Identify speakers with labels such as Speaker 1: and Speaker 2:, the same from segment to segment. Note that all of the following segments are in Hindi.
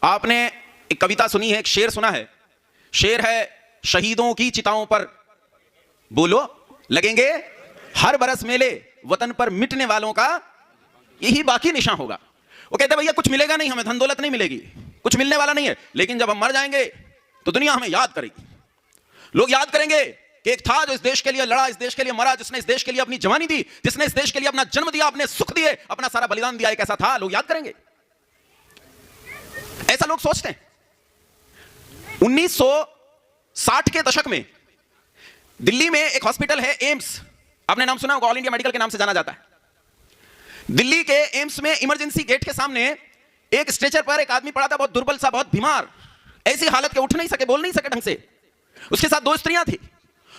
Speaker 1: आपने एक कविता सुनी है, एक शेर सुना है। शेर है, शहीदों की चिताओं पर बोलो लगेंगे हर बरस मेले, वतन पर मिटने वालों का यही बाकी निशान होगा। वो कहते भैया कुछ मिलेगा नहीं, हमें धन दौलत नहीं मिलेगी, कुछ मिलने वाला नहीं है, लेकिन जब हम मर जाएंगे तो दुनिया हमें याद करेगी। लोग याद करेंगे कि एक था जो इस देश के लिए लड़ा, इस देश के लिए मरा, जिसने इस देश के लिए अपनी जवानी दी, जिसने इस देश के लिए अपना जन्म दिया, अपने सुख दिए, अपना सारा बलिदान दिया। एक ऐसा था, लोग याद करेंगे। ऐसा लोग सोचते हैं। 1960 के दशक में दिल्ली में एक हॉस्पिटल है एम्स, आपने नाम सुना होगा, ऑल इंडिया मेडिकल के नाम से जाना जाता है। दिल्ली के एम्स में इमरजेंसी गेट के सामने एक स्ट्रेचर पर एक आदमी पड़ा था, बहुत दुर्बल सा, बहुत बीमार, ऐसी हालत के उठ नहीं सके, बोल नहीं सके ढंग से। उसके साथ 2 स्त्रियां थी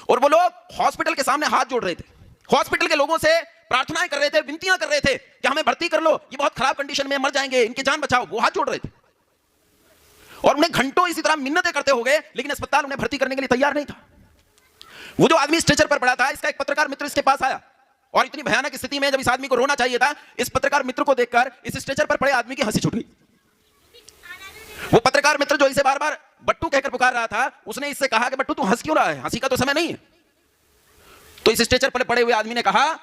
Speaker 1: और वो लोग हॉस्पिटल के सामने हाथ जोड़ रहे थे, हॉस्पिटल के लोगों से प्रार्थनाएं कर रहे थे, विनतियां कर रहे थे कि हमें भर्ती कर लो, ये बहुत खराब कंडीशन में मर जाएंगे, इनकी जान बचाओ। वो हाथ जोड़ रहे थे और उन्हें घंटों इसी तरह मिन्नतें करते हो गए, लेकिन अस्पताल उन्हें भर्ती करने के लिए तैयार नहीं था। वो जो आदमी स्ट्रेचर पर पड़ा था, इसका एक पत्रकार मित्र इसके पास आया और इतनी भयानक स्थिति में जब इस आदमी को रोना चाहिए था, इस पत्रकार मित्र को देखकर इस स्ट्रेचर पर पड़े आदमी की हंसी छूट गई। वो पत्रकार मित्र जो इसे बार बार बट्टू कहकर पुकार रहा था, उसने इससे कहा कि बट्टू तू हंस क्यों रहा है, हंसी का तो समय नहीं है। तो इस स्ट्रेचर पर पड़े हुए आदमी ने कहा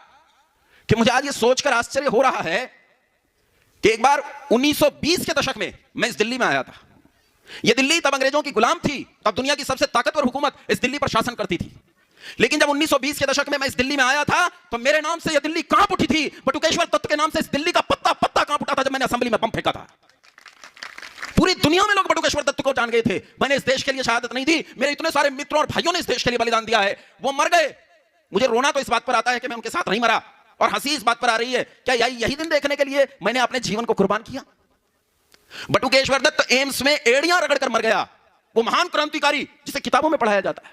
Speaker 1: कि मुझे आज ये सोचकर आश्चर्य हो रहा है कि एक बार 1920 के दशक में मैं इस दिल्ली में आया था। यह दिल्ली तब अंग्रेजों की गुलाम थी, तब दुनिया की सबसे ताकतवर हुकूमत इस दिल्ली पर शासन करती थी। लेकिन जब 1920 के दशक में मैं इस दिल्ली में आया था तो मेरे नाम से यह दिल्ली कांप उठी थी, बटुकेश्वर दत्त के नाम से इस दिल्ली का पत्ता पत्ता कांप उठा था जब मैंने असेंबली में बम फेंका था। पूरी दुनिया में लोग बटुकेश्वर दत्त को जान गए थे। मैंने इस देश के लिए शहादत नहीं दी, मेरे इतने सारे मित्रों और भाइयों ने इस देश के लिए बलिदान दिया है, वो मर गए। मुझे रोना तो इस बात पर आता है कि मैं उनके साथ नहीं मरा, और हंसी इस बात पर आ रही है क्या यही दिन देखने के लिए मैंने अपने जीवन को कुर्बान किया। बटुकेश्वर दत्त एम्स में एड़ियां रगड़कर मर गया, वो महान क्रांतिकारी जिसे किताबों में पढ़ाया जाता है,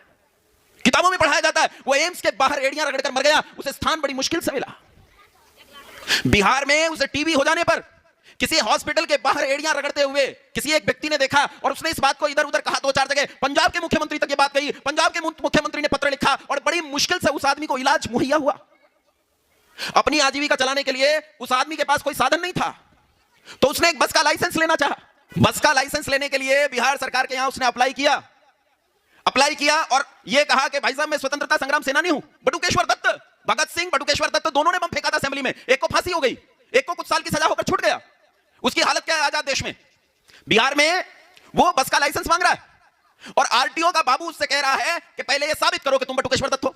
Speaker 1: किताबों में पढ़ाया जाता है, वो एम्स के बाहर एड़ियां रगड़कर मर गया। उसे स्थान बड़ी मुश्किल से मिला। बिहार में उसे टीबी हो जाने पर किसी हॉस्पिटल के बाहर एड़ियां रगड़ते हुए किसी एक व्यक्ति ने देखा और उसने इस बात को इधर उधर कहा 2-4 जगह, पंजाब के मुख्यमंत्री तक ये बात गई, पंजाब के मुख्यमंत्री ने पत्र लिखा और बड़ी मुश्किल से उस आदमी को इलाज मुहैया हुआ। अपनी आजीविका चलाने के लिए उस आदमी के पास कोई साधन नहीं था, तो उसने एक बस का लाइसेंस लेना चाहा। बस का लाइसेंस लेने के लिए बिहार सरकार के यहां उसने अप्लाई किया और यह कहा कि भाई साहब मैं स्वतंत्रता संग्राम सेनानी हूं। बटुकेश्वर दत्त, भगत सिंह, बटुकेश्वर दत्त दोनों ने बम फेंका था असेंबली में, एक को फांसी हो गई, एक को कुछ साल की सजा होकर छूट गया। उसकी हालत क्या है आजाद देश में? बिहार में वो बस का लाइसेंस मांग रहा है और आरटीओ का बाबू उससे कह रहा है कि पहले ये साबित करो कि तुम बटुकेश्वर दत्त हो।